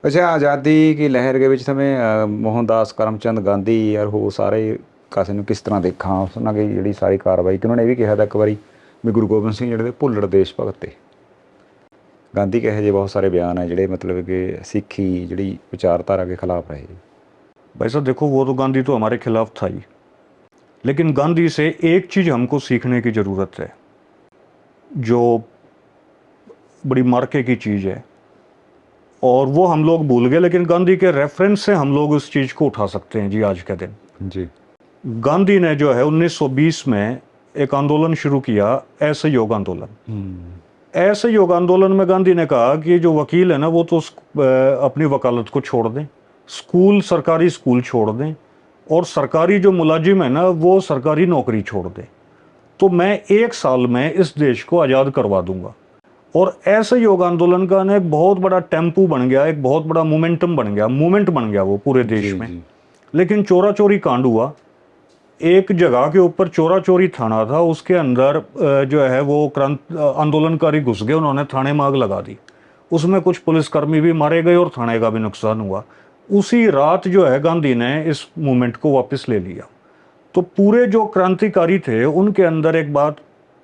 ਅੱਛਾ, ਆਜ਼ਾਦੀ ਕੀ ਲਹਿਰ ਦੇ ਵਿੱਚ ਸਮੇਂ ਮੋਹਨਦਾਸ ਕਰਮਚੰਦ ਗਾਂਧੀ ਔਰ ਉਹ ਸਾਰੇ ਕਾਸੇ ਨੂੰ ਕਿਸ ਤਰ੍ਹਾਂ ਦੇਖਾਂ ਉਹਨਾਂ ਦੀ ਜਿਹੜੀ ਸਾਰੀ ਕਾਰਵਾਈ ਕਿ ਉਹਨਾਂ ਨੇ ਇਹ ਵੀ ਕਿਹਾ ਤਾਂ ਇੱਕ ਵਾਰੀ ਵੀ ਗੁਰੂ ਗੋਬਿੰਦ ਸਿੰਘ ਜਿਹੜੇ ਭੁੱਲੜ ਦੇਸ਼ ਭਗਤ ਤੇ ਗਾਂਧੀ ਕਹੇ ਜਿਹੇ ਬਹੁਤ ਸਾਰੇ ਬਿਆਨ ਹੈ ਜਿਹੜੇ ਮਤਲਬ ਕਿ ਸਿੱਖੀ ਜਿਹੜੀ ਵਿਚਾਰਧਾਰਾ के खिलाफ रहे। भाई साहब देखो, वो तो गांधी तो हमारे खिलाफ था ही, लेकिन गांधी से एक चीज़ हमको सीखने की ज़रूरत है जो बड़ी मार्के की चीज़ है, और वो हम लोग भूल गए, लेकिन गांधी के रेफरेंस से हम लोग उस चीज़ को उठा सकते हैं जी आज के दिन। जी। गांधी ने जो है 1920 में एक आंदोलन शुरू किया, असहयोग आंदोलन। असहयोग आंदोलन में गांधी ने कहा कि जो वकील है ना वो तो अपनी वकालत को छोड़ दें, स्कूल सरकारी स्कूल छोड़ दें, और सरकारी जो मुलाजिम है ना वो सरकारी नौकरी छोड़ दें, तो मैं 1 साल में इस देश को आज़ाद करवा दूंगा। और असहयोग आंदोलन का ना एक बहुत बड़ा टेम्पू बन गया, एक बहुत बड़ा मोमेंटम बन गया, मूवमेंट बन गया वो पूरे देश में। लेकिन चोरा चोरी कांड हुआ, एक जगह के ऊपर चोरा चोरी थाना था, उसके अंदर जो है वो आंदोलनकारी घुस गए, उन्होंने थाने में आग लगा दी, उसमें कुछ पुलिसकर्मी भी मारे गए और थाने का भी नुकसान हुआ। उसी रात जो है गांधी ने इस मूवमेंट को वापस ले लिया। तो पूरे जो क्रांतिकारी थे उनके अंदर एक बात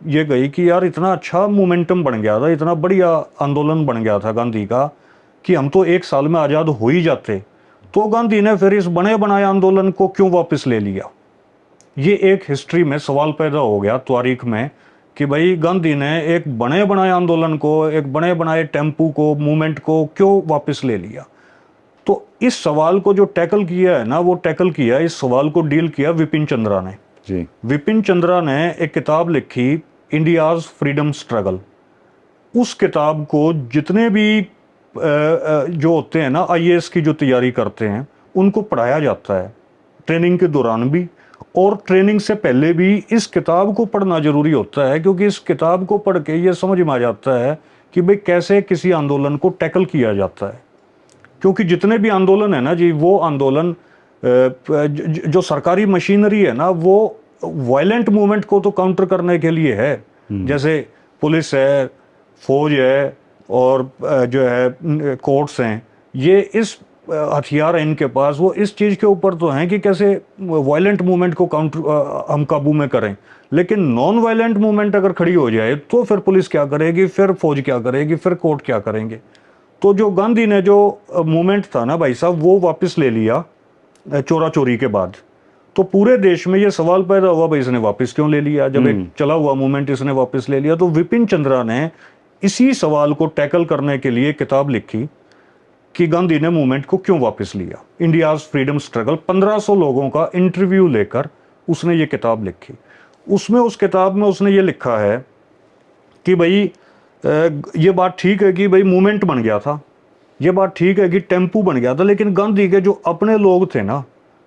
ये गई कि यार इतना अच्छा मोमेंटम बन गया था, इतना बढ़िया आंदोलन बन गया था गांधी का कि हम तो 1 साल में आज़ाद हो ही जाते, तो गांधी ने फिर इस बने बनाए आंदोलन को क्यों वापस ले लिया। ये एक हिस्ट्री में सवाल पैदा हो गया तारीख में कि भाई गांधी ने एक बने बनाए आंदोलन को, एक बने बनाए टेम्पू को, मूवमेंट को क्यों वापस ले लिया। तो इस सवाल को जो टैकल किया है ना, वो टैकल किया, इस सवाल को डील किया विपिन चंद्रा ने जी। विपिन चंद्रा ने एक किताब लिखी, इंडियाज फ्रीडम स्ट्रगल। उस किताब को जितने भी जो होते हैं ना आईएएस की जो तैयारी करते हैं उनको पढ़ाया जाता है, ट्रेनिंग के दौरान भी और ट्रेनिंग से पहले भी इस किताब को पढ़ना जरूरी होता है, क्योंकि इस किताब को पढ़ के ये समझ में आ जाता है कि भाई कैसे किसी आंदोलन को टैकल किया जाता है। क्योंकि जितने भी आंदोलन है ना जी, वो आंदोलन जो सरकारी मशीनरी है ना वो वायलेंट मूवमेंट को तो काउंटर करने के लिए है, जैसे पुलिस है, फौज है, और जो है कोर्ट्स हैं, ये इस हथियार है इनके पास, वो इस चीज़ के ऊपर तो हैं कि कैसे वायलेंट मूवमेंट को काउंटर हम काबू में करें। लेकिन नॉन वायलेंट मूवमेंट अगर खड़ी हो जाए तो फिर पुलिस क्या करेगी, फिर फौज क्या करेगी, फिर कोर्ट क्या करेंगे। तो जो गांधी ने जो मूवमेंट था ना भाई साहब वो वापस ले लिया चोरा चोरी के बाद, तो पूरे देश में ये सवाल पैदा हुआ भाई इसने वापस क्यों ले लिया, जब एक चला हुआ मूवमेंट इसने वापस ले लिया। तो विपिन चंद्रा ने इसी सवाल को टैकल करने के लिए किताब लिखी कि गांधी ने मूवमेंट को क्यों वापस लिया, इंडियाज फ्रीडम स्ट्रगल। 1500 लोगों का इंटरव्यू लेकर उसने ये किताब लिखी। उसमें उस किताब में उसने ये लिखा है कि भाई ये बात ठीक है कि भाई मूवमेंट बन गया था, ये बात ठीक है कि टेम्पू बन गया था, लेकिन गांधी के जो अपने लोग थे ना,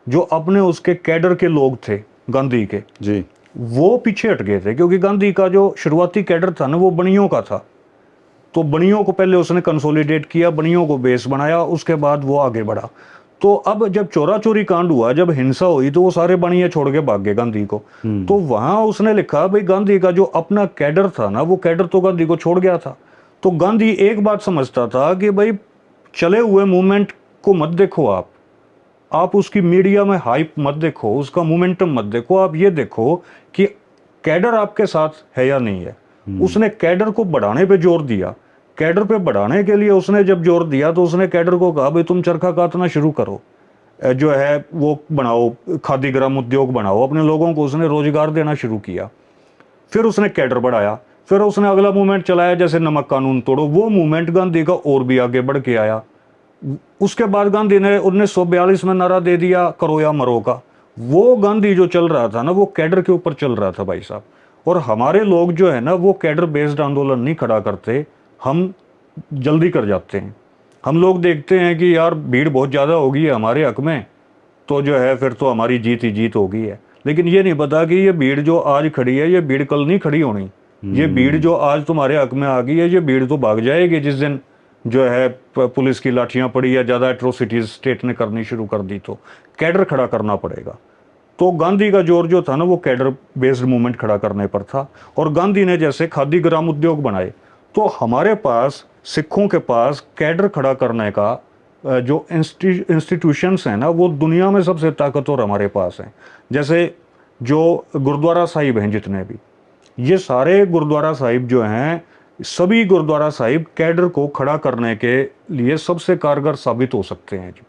जो अपने उसके कैडर के लोग थे गांधी के जी, वो पीछे हट गए थे। क्योंकि गांधी का जो शुरुआती कैडर था ना वो बनियों का था, तो बनियों को पहले उसने कंसोलिडेट किया, बनियों को बेस बनाया, उसके बाद वो आगे बढ़ा। तो अब जब चोरा चोरी कांड हुआ, जब हिंसा हुई, तो वो सारे बनिए छोड़ के भाग गए गांधी को। तो वहां उसने लिखा भाई गांधी का जो अपना कैडर था ना वो कैडर तो गांधी को छोड़ गया था। तो गांधी एक बात समझता था कि भाई चले हुए मूवमेंट को मत देखो, आप उसकी मीडिया में हाइप मत देखो, उसका मोमेंटम मत देखो, आप ये देखो कि कैडर आपके साथ है या नहीं है। उसने कैडर को बढ़ाने पे जोर दिया। कैडर पे बढ़ाने के लिए उसने जब जोर दिया तो उसने कैडर को कहा भाई तुम चरखा कातना शुरू करो, जो है वो बनाओ, खादी ग्राम उद्योग बनाओ, अपने लोगों को उसने रोजगार देना शुरू किया। फिर उसने कैडर बढ़ाया, फिर उसने अगला मूवमेंट चलाया जैसे नमक कानून तोड़ो, वो मूवमेंट गांधी का और भी आगे बढ़ के आया। उसके बाद गांधी ने 1942 में नारा दे दिया करो या मरो का। वो गांधी जो चल रहा था ना वो कैडर के ऊपर चल रहा था भाई साहब। और हमारे लोग जो है ना वो कैडर बेस्ड आंदोलन नहीं खड़ा करते, हम जल्दी कर जाते हैं। हम लोग देखते हैं कि यार भीड़ बहुत ज़्यादा हो गई है हमारे हक में, तो जो है फिर तो हमारी जीत ही जीत हो गई है। लेकिन ये नहीं पता कि ये भीड़ जो आज खड़ी है ये भीड़ कल नहीं खड़ी होनी। ये भीड़ जो आज तुम्हारे हक में आ गई है ये भीड़ तो भाग जाएगी जिस दिन जो है पुलिस की लाठियां पड़ी या ज़्यादा एट्रोसिटीज स्टेट ने करनी शुरू कर दी। तो कैडर खड़ा करना पड़ेगा। तो गांधी का जोर जो था ना वो कैडर बेस्ड मूवमेंट खड़ा करने पर था। और गांधी ने जैसे खादी ग्राम उद्योग बनाए, तो हमारे पास सिखों के पास कैडर खड़ा करने का जो इंस्टीट्यूशंस हैं ना वो दुनिया में सबसे ताकतवर हमारे पास हैं। जैसे जो गुरुद्वारा साहिब हैं जितने भी, ये सारे गुरुद्वारा साहिब जो हैं, सभी गुरुद्वारा साहिब कैडर को खड़ा करने के लिए सबसे कारगर साबित हो सकते हैं जी।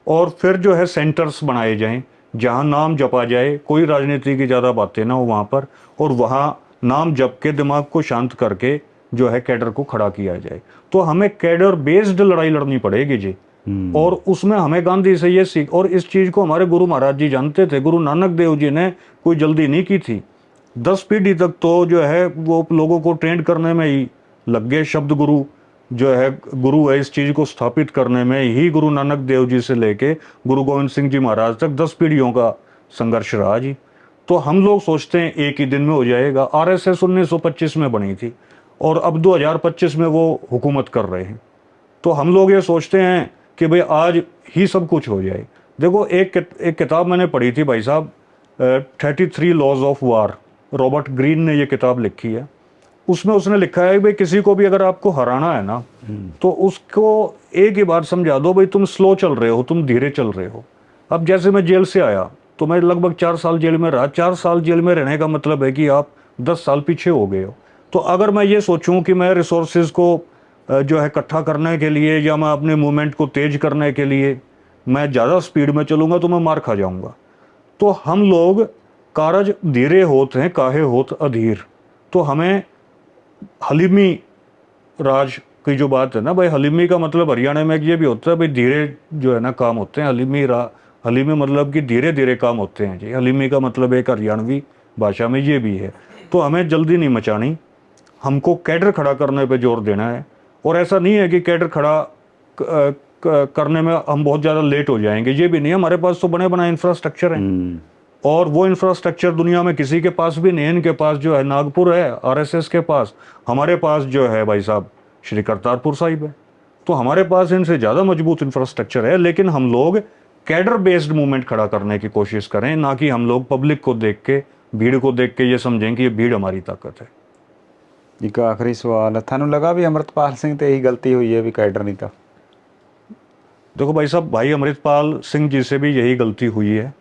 और फिर जो है सेंटर्स बनाए जाएं जहां नाम जपा जाए, कोई राजनीति की ज़्यादा बातें ना हो वहां पर, और वहां नाम जप के दिमाग को शांत करके जो है कैडर को खड़ा किया जाए। तो हमें कैडर बेस्ड लड़ाई लड़नी पड़ेगी जी। और उसमें हमें गांधी से ये सीख, और इस चीज को हमारे गुरु महाराज जी जानते थे। गुरु नानक देव जी ने कोई जल्दी नहीं की थी, 10 पीढ़ी तक तो जो है वो लोगों को ट्रेंड करने में ही लग गए। शब्द गुरु जो है, गुरु है, इस चीज को स्थापित करने में ही गुरु नानक देव जी से लेके गुरु गोविंद सिंह जी महाराज तक 10 पीढ़ियों का संघर्ष रहा जी। तो हम लोग सोचते हैं एक ही दिन में हो जाएगा। आरएसएस 1925 में बनी थी और अब 2025 में वो हुकूमत कर रहे हैं। तो हम लोग ये सोचते हैं कि भाई आज ही सब कुछ हो जाए। देखो एक किताब मैंने पढ़ी थी भाई साहब, 33 laws of war, Robert Greene ने ये किताब लिखी है। उसमें उसने लिखा है भाई किसी को भी अगर आपको हराना है ना तो उसको एक ही बात समझा दो, भाई तुम स्लो चल रहे हो, तुम धीरे चल रहे हो। अब जैसे मैं जेल से आया तो मैं लगभग 4 साल जेल में रहा। 4 साल जेल में रहने का मतलब है कि आप 10 साल पीछे हो गए हो। तो अगर मैं ये सोचूं कि मैं रिसोर्सेज को जो है इकट्ठा करने के लिए या मैं अपने मूवमेंट को तेज करने के लिए मैं ज़्यादा स्पीड में चलूंगा तो मैं मार खा जाऊंगा। तो हम लोग कारज धीरे होत हैं काहे होत अधीर। तो हमें हलीमी राज की जो बात है ना भाई, हलीमी का मतलब हरियाणा में ये भी होता है भाई धीरे जो है ना काम होते हैं। हलीमी मतलब कि धीरे धीरे काम होते हैं जी। हलीमी का मतलब एक हरियाणवी भाषा में ये भी है। तो हमें जल्दी नहीं मचानी, हमको कैडर खड़ा करने पे जोर देना है। और ऐसा नहीं है कि कैडर खड़ा करने में हम बहुत ज़्यादा लेट हो जाएंगे, ये भी नहीं है। हमारे पास तो बने बनाए इंफ्रास्ट्रक्चर हैं और वो इंफ्रास्ट्रक्चर दुनिया में किसी के पास भी नहीं है। इनके पास जो है नागपुर है आरएसएस के पास, हमारे पास जो है भाई साहब श्री करतारपुर साहिब है। तो हमारे पास इनसे ज़्यादा मजबूत इंफ्रास्ट्रक्चर है। लेकिन हम लोग कैडर बेस्ड मूवमेंट खड़ा करने की कोशिश करें, ना कि हम लोग पब्लिक को देख के, भीड़ को देख के ये समझें कि ये भीड़ हमारी ताकत है। एक आखिरी सवाल है, थानू लगा भी अमृतपाल सिंह ते यही गलती हुई है भी कैडर नहीं था? देखो भाई साहब, भाई अमृतपाल सिंह जी से भी यही गलती हुई है।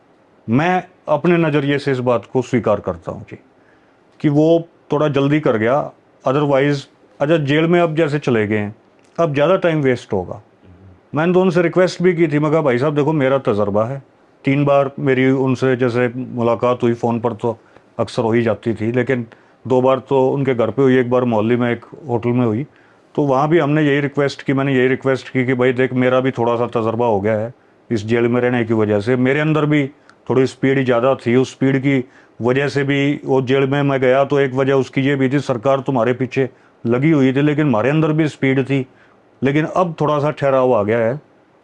मैं अपने नज़रिए से इस बात को स्वीकार करता हूँ जी कि वो थोड़ा जल्दी कर गया। अदरवाइज अच्छा जेल में अब जैसे चले गए हैं, अब ज़्यादा टाइम वेस्ट होगा। मैंने तो उनसे रिक्वेस्ट भी की थी, मैं कहा भाई साहब देखो मेरा तजर्बा है, 3 बार मेरी उनसे जैसे मुलाकात हुई, फ़ोन पर तो अक्सर हो ही जाती थी, लेकिन 2 बार तो उनके घर पे हुई, 1 बार मोहल्ले में एक होटल में हुई। तो वहाँ भी हमने यही रिक्वेस्ट की, मैंने यही रिक्वेस्ट की कि भाई देख मेरा भी थोड़ा सा तजर्बा हो गया है इस जेल में रहने की वजह से, मेरे अंदर भी थोड़ी स्पीड ज़्यादा थी। उस स्पीड की वजह से भी वो जेल में मैं गया। तो एक वजह उसकी ये भी थी, सरकार तुम्हारे पीछे लगी हुई थी लेकिन हमारे अंदर भी स्पीड थी। लेकिन अब थोड़ा सा ठहराव आ गया है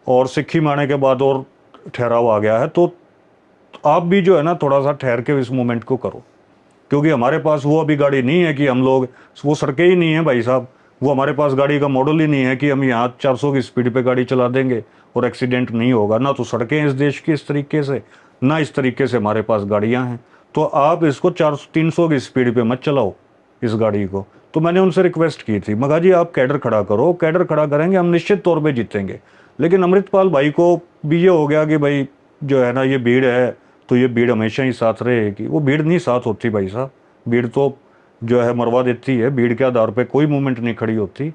और सिक्खी माने के बाद और ठहराव आ गया है। तो आप भी जो है ना थोड़ा सा ठहर के इस मूवमेंट को करो, क्योंकि हमारे पास वो अभी गाड़ी नहीं है कि हम लोग, वो सड़कें ही नहीं है भाई साहब, वो हमारे पास गाड़ी का मॉडल ही नहीं है कि हम यहाँ 400 की स्पीड पे गाड़ी चला देंगे और एक्सीडेंट नहीं होगा। ना तो सड़कें इस देश की इस तरीके से, ना इस तरीके से हमारे पास गाड़ियाँ हैं। तो आप इसको 400-300 की स्पीड पे मत चलाओ इस गाड़ी को। तो मैंने उनसे रिक्वेस्ट की थी, मगा जी आप कैडर खड़ा करो, कैडर खड़ा करेंगे हम निश्चित तौर पे जीतेंगे। लेकिन अमृतपाल भाई को भी ये हो गया कि भाई जो है ना ये भीड़ है तो ये भीड़ हमेशा ही साथ रहेगी। वो भीड़ नहीं साथ होती भाई साहब, भीड़ तो जो है मरवा देती है। भीड़ के आधार पे कोई मूवमेंट नहीं खड़ी होती,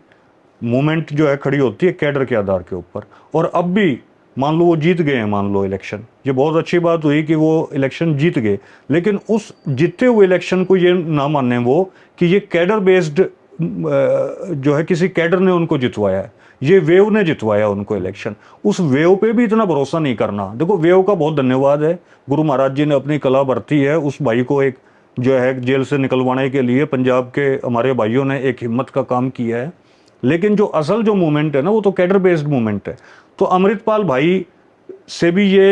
मूवमेंट जो है खड़ी होती है कैडर के आधार के ऊपर। और अब भी मान लो वो जीत गए हैं, मान लो इलेक्शन, ये बहुत अच्छी बात हुई कि वो इलेक्शन जीत गए, लेकिन उस जीते हुए इलेक्शन को ये ना माने वो कि ये कैडर बेस्ड जो है किसी कैडर ने उनको जितवाया है, ये वेव ने जितवाया उनको इलेक्शन। उस वेव पे भी इतना भरोसा नहीं करना। देखो वेव का बहुत धन्यवाद है, गुरु महाराज जी ने अपनी कला बरती है। उस भाई को एक जो है जेल से निकलवाने के लिए पंजाब के हमारे भाइयों ने एक हिम्मत का काम किया है। लेकिन जो असल जो मूवमेंट है ना वो तो कैडर बेस्ड मूवमेंट है। तो अमृतपाल भाई से भी ये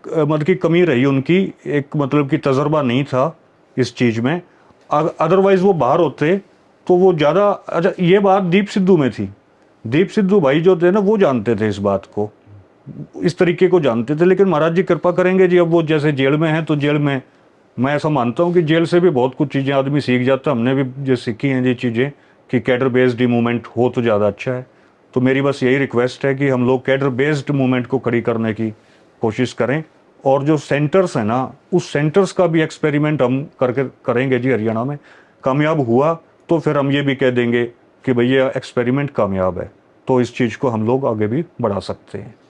मतलब की कमी रही उनकी, एक मतलब कि तजर्बा नहीं था इस चीज़ में। अदरवाइज वो बाहर होते तो वो ज़्यादा। अच्छा ये बात दीप सिद्धू में थी, दीप सिद्धू भाई जो थे ना वो जानते थे इस बात को, इस तरीके को जानते थे। लेकिन महाराज जी कृपा करेंगे जी, अब वो जैसे जेल में हैं तो जेल में मैं ऐसा मानता हूँ कि जेल से भी बहुत कुछ चीज़ें आदमी सीख जाता है। हमने भी जो सीखी हैं ये चीज़ें कि कैडर बेस्ड मूवमेंट हो तो ज़्यादा अच्छा है। तो मेरी बस यही रिक्वेस्ट है कि हम लोग कैडर बेस्ड मूवमेंट को खड़ी करने की कोशिश करें, और जो सेंटर्स हैं ना, उस सेंटर्स का भी एक्सपेरिमेंट हम करके करेंगे जी। हरियाणा में कामयाब हुआ तो फिर हम ये भी कह देंगे कि भैया एक्सपेरिमेंट कामयाब है, तो इस चीज़ को हम लोग आगे भी बढ़ा सकते हैं।